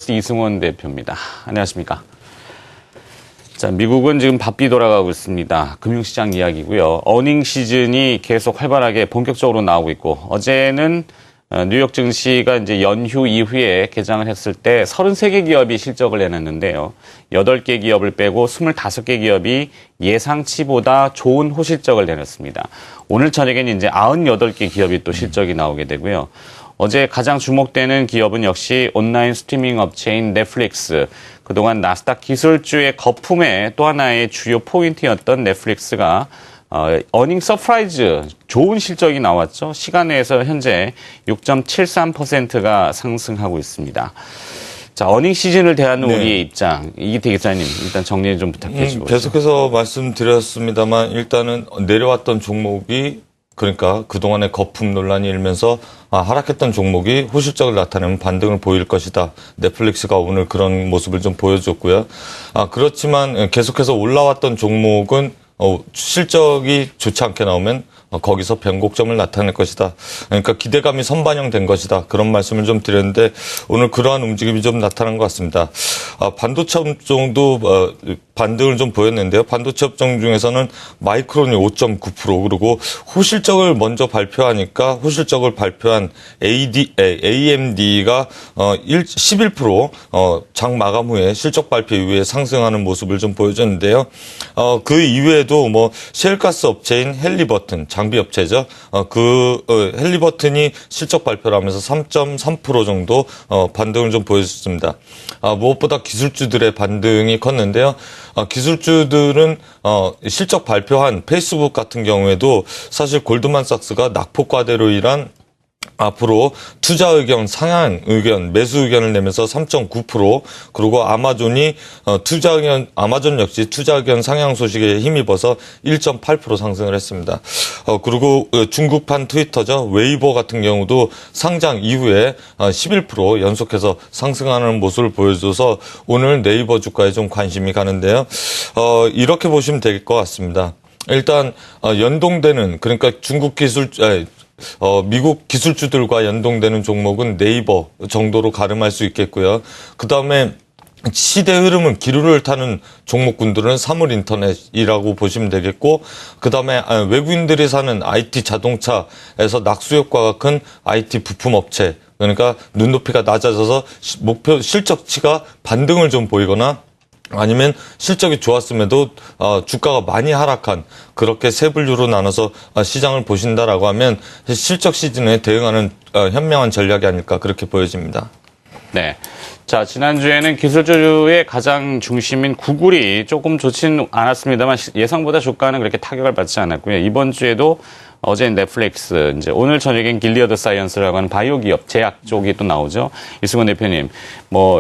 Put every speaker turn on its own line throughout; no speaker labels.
힐리어더스 이승원 대표입니다. 안녕하십니까. 자, 미국은 지금 바삐 돌아가고 있습니다. 금융시장 이야기고요. 어닝 시즌이 계속 활발하게 본격적으로 나오고 있고, 어제는 뉴욕 증시가 이제 연휴 이후에 개장을 했을 때 33개 기업이 실적을 내놨는데요. 8개 기업을 빼고 25개 기업이 예상치보다 좋은 호실적을 내놨습니다. 오늘 저녁에는 이제 98개 기업이 또 실적이 나오게 되고요. 어제 가장 주목되는 기업은 역시 온라인 스트리밍 업체인 넷플릭스. 그동안 나스닥 기술주의 거품의 또 하나의 주요 포인트였던 넷플릭스가 어닝 서프라이즈 좋은 실적이 나왔죠. 시간에서 현재 6.73%가 상승하고 있습니다. 자, 어닝 시즌을 대하는 우리의 입장, 이기태 기자님 일단 정리 좀 부탁해 주시고.
계속해서 말씀드렸습니다만 일단은 내려왔던 종목이 그러니까 그동안의 거품 논란이 일면서 하락했던 종목이 호실적을 나타내면 반등을 보일 것이다. 넷플릭스가 오늘 그런 모습을 좀 보여줬고요. 그렇지만 계속해서 올라왔던 종목은 실적이 좋지 않게 나오면 거기서 변곡점을 나타낼 것이다. 그러니까 기대감이 선반영된 것이다. 그런 말씀을 좀 드렸는데 오늘 그러한 움직임이 좀 나타난 것 같습니다. 반도체 업종도 반등을 좀 보였는데요. 반도체 업종 중에서는 마이크론이 5.9% 그리고 호실적을 먼저 발표하니까 호실적을 발표한 AMD가 11% 장 마감 후에 실적 발표 이후에 상승하는 모습을 좀 보여줬는데요. 그 이외에도 셰일가스 업체인 헬리버튼 장비 업체죠. 헬리버튼이 실적 발표를 하면서 3.3% 정도 반등을 좀 보여줬습니다. 무엇보다 기술주들의 반등이 컸는데요. 기술주들은 실적 발표한 페이스북 같은 경우에도 사실 골드만삭스가 낙폭과대로 인한 앞으로 투자 의견, 상향 의견, 매수 의견을 내면서 3.9%, 그리고 아마존이 아마존 역시 투자 의견 상향 소식에 힘입어서 1.8% 상승을 했습니다. 그리고 중국판 트위터죠. 웨이보 같은 경우도 상장 이후에 11% 연속해서 상승하는 모습을 보여줘서 오늘 네이버 주가에 좀 관심이 가는데요. 이렇게 보시면 될 것 같습니다. 일단 연동되는, 그러니까 미국 기술주들과 연동되는 종목은 네이버 정도로 가름할 수 있겠고요. 그 다음에 시대 흐름은 기류를 타는 종목군들은 사물인터넷이라고 보시면 되겠고, 그 다음에 외국인들이 사는 IT 자동차에서 낙수 효과가 큰 IT 부품 업체, 그러니까 눈높이가 낮아져서 목표 실적치가 반등을 좀 보이거나 아니면 실적이 좋았음에도 주가가 많이 하락한, 그렇게 세 분류로 나눠서 시장을 보신다라고 하면 실적 시즌에 대응하는 현명한 전략이 아닐까 그렇게 보여집니다.
네. 자, 지난주에는 기술주의 가장 중심인 구글이 조금 좋지는 않았습니다만 예상보다 주가는 그렇게 타격을 받지 않았고요. 이번 주에도 어제 넷플릭스, 이제 오늘 저녁엔 길리어드 사이언스라고 하는 바이오 기업, 제약 쪽이 또 나오죠. 이승원 대표님,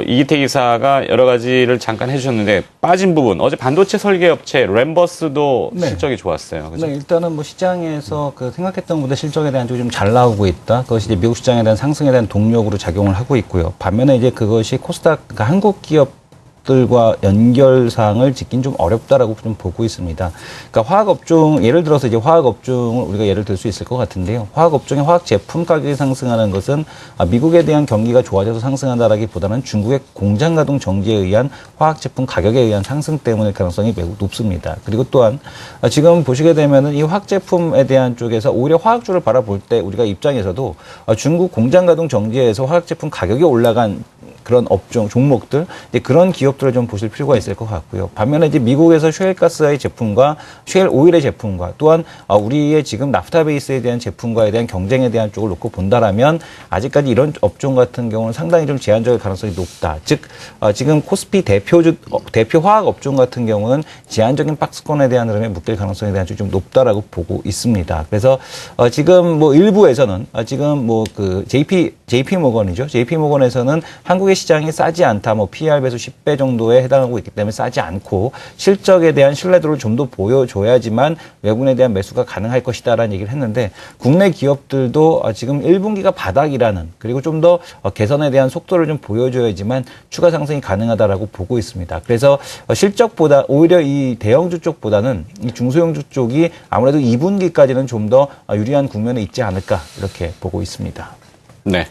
이기태 기사가 여러 가지를 잠깐 해주셨는데 빠진 부분, 어제 반도체 설계 업체 램버스도 실적이 좋았어요. 그죠?
네, 일단은 시장에서 생각했던 것보다 실적에 대한 쪽이 좀 잘 나오고 있다. 그것이 이제 미국 시장에 대한 상승에 대한 동력으로 작용을 하고 있고요. 반면에 이제 그것이 코스닥, 그러니까 한국 기업들과 연결상을 짓긴 좀 어렵다라고 좀 보고 있습니다. 그러니까 화학업종, 예를 들어서 이제 화학업종을 우리가 예를 들 수 있을 것 같은데요. 화학업종의 화학 제품 가격이 상승하는 것은 미국에 대한 경기가 좋아져서 상승한다라기보다는 중국의 공장 가동 정지에 의한 화학 제품 가격에 의한 상승 때문일 가능성이 매우 높습니다. 그리고 또한 지금 보시게 되면은 이 화학 제품에 대한 쪽에서 오히려 화학주를 바라볼 때 우리가 입장에서도 중국 공장 가동 정지에서 화학 제품 가격이 올라간 그런 업종, 종목들, 그런 기업들을 좀 보실 필요가 있을 것 같고요. 반면에 이제 미국에서 셰일가스의 제품과 셰일 오일의 제품과 또한 우리의 지금 나프타 베이스에 대한 제품과에 대한 경쟁에 대한 쪽을 놓고 본다라면 아직까지 이런 업종 같은 경우는 상당히 좀 제한적일 가능성이 높다. 즉, 지금 코스피 대표 화학 업종 같은 경우는 제한적인 박스권에 대한 흐름에 묶일 가능성에 대한 쪽이 좀 높다라고 보고 있습니다. 그래서 지금 일부에서는 지금 JP 모건이죠. JP 모건에서는 한국의 시장이 싸지 않다. PER 배수 10배 정도에 해당하고 있기 때문에 싸지 않고 실적에 대한 신뢰도를 좀 더 보여줘야지만 외국인에 대한 매수가 가능할 것이다라는 얘기를 했는데 국내 기업들도 지금 1분기가 바닥이라는, 그리고 좀 더 개선에 대한 속도를 좀 보여줘야지만 추가 상승이 가능하다라고 보고 있습니다. 그래서 실적보다 오히려 이 대형주 쪽보다는 이 중소형주 쪽이 아무래도 2분기까지는 좀 더 유리한 국면에 있지 않을까 이렇게 보고 있습니다.
네.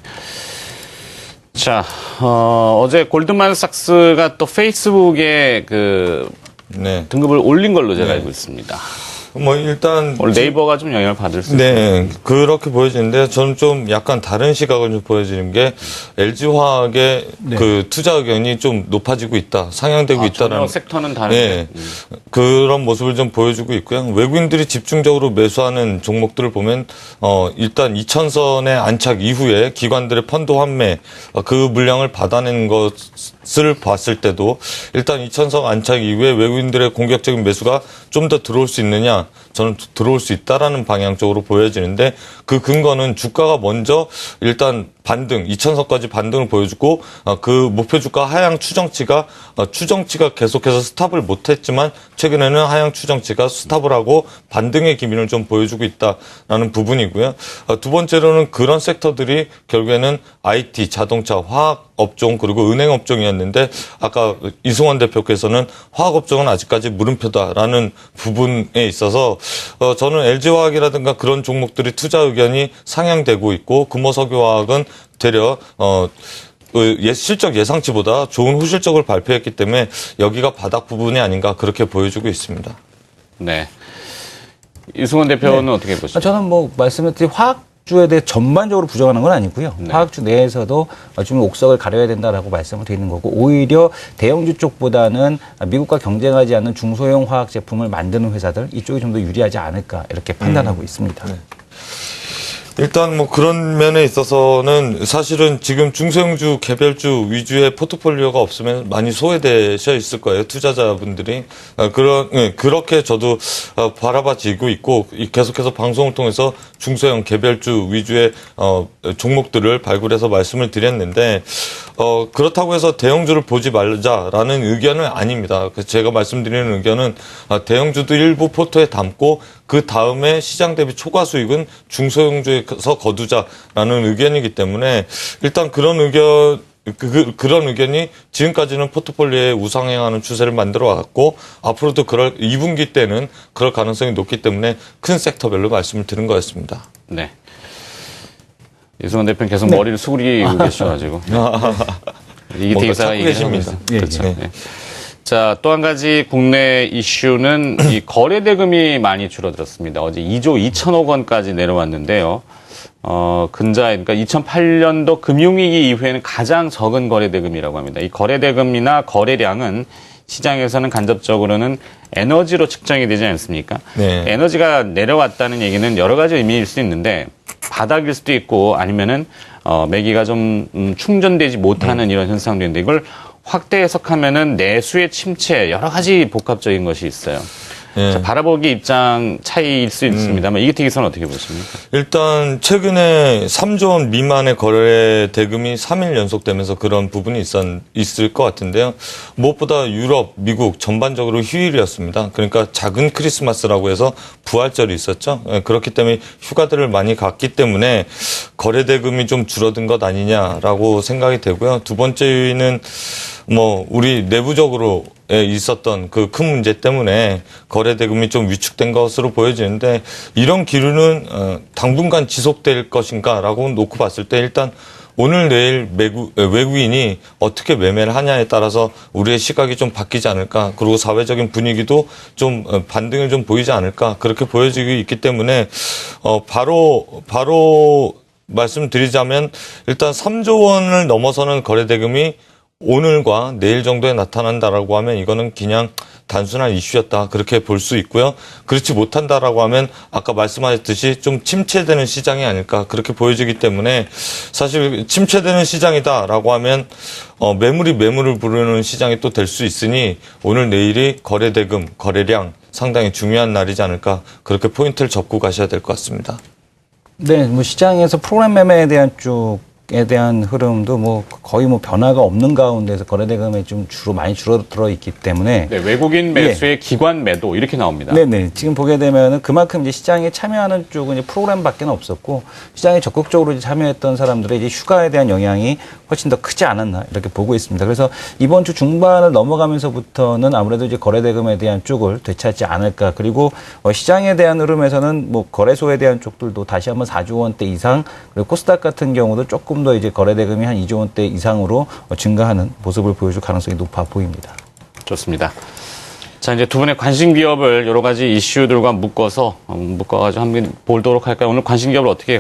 자, 어제 골드만삭스가 또 페이스북에 그
네.
등급을 올린 걸로 제가 알고 있습니다.
뭐 일단
오늘 네이버가 좀 영향을 받을 수 있습니다.
네, 그렇게 보여지는데 저는 좀 약간 다른 시각을 좀 보여지는 게 LG화학의 그 투자 의견이 좀 높아지고 있다, 상향되고 있다라는
전혀 섹터는 다른데.
네, 그런 모습을 좀 보여주고 있고요. 외국인들이 집중적으로 매수하는 종목들을 보면 일단 2000선의 안착 이후에 기관들의 펀드 환매 그 물량을 받아낸 것을 봤을 때도 일단 2000선 안착 이후에 외국인들의 공격적인 매수가 좀 더 들어올 수 있느냐, 저는 들어올 수 있다라는 방향 쪽으로 보여지는데 그 근거는 주가가 먼저 일단 반등, 2000선까지 반등을 보여주고 그 목표 주가 하향 추정치가 계속해서 스탑을 못했지만 최근에는 하향 추정치가 스탑을 하고 반등의 기미를 좀 보여주고 있다라는 부분이고요. 두 번째로는 그런 섹터들이 결국에는 IT, 자동차, 화학 업종 그리고 은행 업종이었는데 아까 이승원 대표께서는 화학 업종은 아직까지 물음표다라는 부분에 있어서 저는 LG화학이라든가 그런 종목들이 투자 의견이 상향되고 있고 금호석유화학은 되려 실적 예상치보다 좋은 후실적을 발표했기 때문에 여기가 바닥 부분이 아닌가 그렇게 보여주고 있습니다.
네. 이승원 대표는 어떻게 보십니까?
저는 뭐 말씀드린 화학주에 대해 전반적으로 부정하는 건 아니고요.
네.
화학주 내에서도 좀 옥석을 가려야 된다라고 말씀을 드리는 거고 오히려 대형주 쪽보다는 미국과 경쟁하지 않는 중소형 화학 제품을 만드는 회사들 이쪽이 좀 더 유리하지 않을까 이렇게 판단하고 있습니다.
네. 일단 뭐 그런 면에 있어서는 사실은 지금 중소형주 개별주 위주의 포트폴리오가 없으면 많이 소외되셔 있을 거예요, 투자자분들이. 그렇게 저도 바라봐지고 있고 계속해서 방송을 통해서 중소형 개별주 위주의 종목들을 발굴해서 말씀을 드렸는데 그렇다고 해서 대형주를 보지 말자라는 의견은 아닙니다. 그래서 제가 말씀드리는 의견은 대형주도 일부 포트에 담고 그 다음에 시장 대비 초과 수익은 중소형주에서 거두자라는 의견이기 때문에 일단 그런 그런 의견이 지금까지는 포트폴리오에 우상향하는 추세를 만들어 왔고 앞으로도 2분기 때는 그럴 가능성이 높기 때문에 큰 섹터별로 말씀을 드린 거였습니다.
네. 이승원 대표는 계속 머리를 수그리고 계셔가지고. 이기태 기사가
찾고 계십니다.
그렇죠.
네.
네. 자, 또 한 가지 국내 이슈는 이 거래 대금이 많이 줄어들었습니다. 어제 2조 2천억 원까지 내려왔는데요. 그러니까 2008년도 금융위기 이후에는 가장 적은 거래 대금이라고 합니다. 이 거래 대금이나 거래량은 시장에서는 간접적으로는 에너지로 측정이 되지 않습니까?
네.
에너지가 내려왔다는 얘기는 여러 가지 의미일 수 있는데 바닥일 수도 있고 아니면은 매기가 좀 충전되지 못하는 이런 현상도 있는데 이걸 확대 해석하면은 내수의 침체 여러 가지 복합적인 것이 있어요.
네.
자, 바라보기 입장 차이일 수 있습니다만 이기태 기사는 어떻게 보십니까?
일단 최근에 3조 원 미만의 거래 대금이 3일 연속되면서 그런 부분이 있을 것 같은데요. 무엇보다 유럽, 미국 전반적으로 휴일이었습니다. 그러니까 작은 크리스마스라고 해서 부활절이 있었죠. 그렇기 때문에 휴가들을 많이 갔기 때문에 거래 대금이 좀 줄어든 것 아니냐라고 생각이 되고요. 두 번째 요인은 우리 내부적으로 있었던 그 큰 문제 때문에 거래 대금이 좀 위축된 것으로 보여지는데 이런 기류는 당분간 지속될 것인가라고 놓고 봤을 때 일단 오늘 내일 외국인이 어떻게 매매를 하냐에 따라서 우리의 시각이 좀 바뀌지 않을까. 그리고 사회적인 분위기도 좀 반등을 좀 보이지 않을까. 그렇게 보여지고 있기 때문에 바로 말씀드리자면 일단 3조 원을 넘어서는 거래 대금이 오늘과 내일 정도에 나타난다라고 하면 이거는 그냥 단순한 이슈였다. 그렇게 볼 수 있고요. 그렇지 못한다라고 하면 아까 말씀하셨듯이 좀 침체되는 시장이 아닐까. 그렇게 보여지기 때문에 사실 침체되는 시장이다라고 하면 매물이 매물을 부르는 시장이 또 될 수 있으니 오늘 내일이 거래 대금, 거래량 상당히 중요한 날이지 않을까. 그렇게 포인트를 접고 가셔야 될 것 같습니다.
네, 시장에서 프로그램 매매에 대한 쪽에 대한 흐름도 거의 변화가 없는 가운데서 거래 대금이 좀 많이 줄어들어 있기 때문에
네, 외국인 매수의 기관 매도 이렇게 나옵니다.
네네. 지금 보게 되면은 그만큼 이제 시장에 참여하는 쪽은 이제 프로그램밖에 없었고 시장에 적극적으로 이제 참여했던 사람들의 이제 휴가에 대한 영향이 훨씬 더 크지 않았나 이렇게 보고 있습니다. 그래서 이번 주 중반을 넘어가면서부터는 아무래도 이제 거래 대금에 대한 쪽을 되찾지 않을까. 그리고 시장에 대한 흐름에서는 거래소에 대한 쪽들도 다시 한번 4조 원대 이상 그리고 코스닥 같은 경우도 조금 조금 더 이제 거래 대금이 한 2조 원대 이상으로 증가하는 모습을 보여줄 가능성이 높아 보입니다.
좋습니다. 자, 이제 두 분의 관심 기업을 여러 가지 이슈들과 묶어가지고 한번 보도록 할까요? 오늘 관심 기업을 어떻게